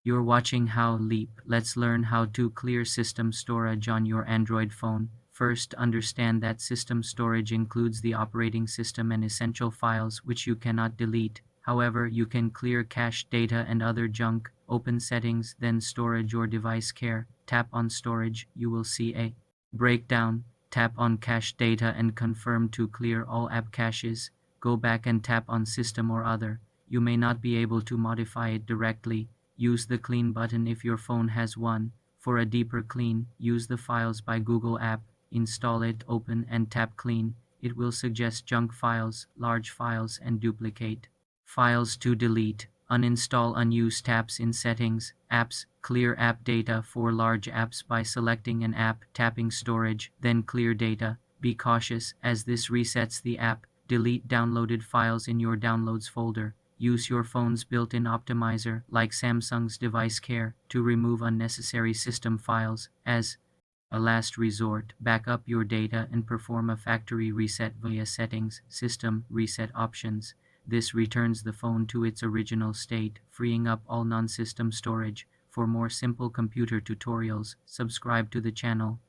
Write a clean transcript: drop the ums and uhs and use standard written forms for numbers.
You're watching How Leap. Let's learn how to clear system storage on your Android phone. First, understand that system storage includes the operating system and essential files which you cannot delete. However, you can clear cache data and other junk. Open Settings, then Storage or Device Care. Tap on Storage. You will see a breakdown. Tap on Cache Data and confirm to clear all app caches. Go back and tap on System or Other. You may not be able to modify it directly. Use the Clean button if your phone has one. For a deeper clean, use the Files by Google app. Install it, open, and tap Clean. It will suggest junk files, large files, and duplicate files to delete. Uninstall unused apps in Settings. Apps. Clear app data for large apps by selecting an app, tapping Storage, then Clear data. Be cautious, as this resets the app. Delete downloaded files in your Downloads folder. Use your phone's built-in optimizer, like Samsung's Device Care, to remove unnecessary system files. As a last resort, back up your data and perform a factory reset via Settings, System, Reset Options. This returns the phone to its original state, freeing up all non-system storage. For more simple computer tutorials, subscribe to the channel.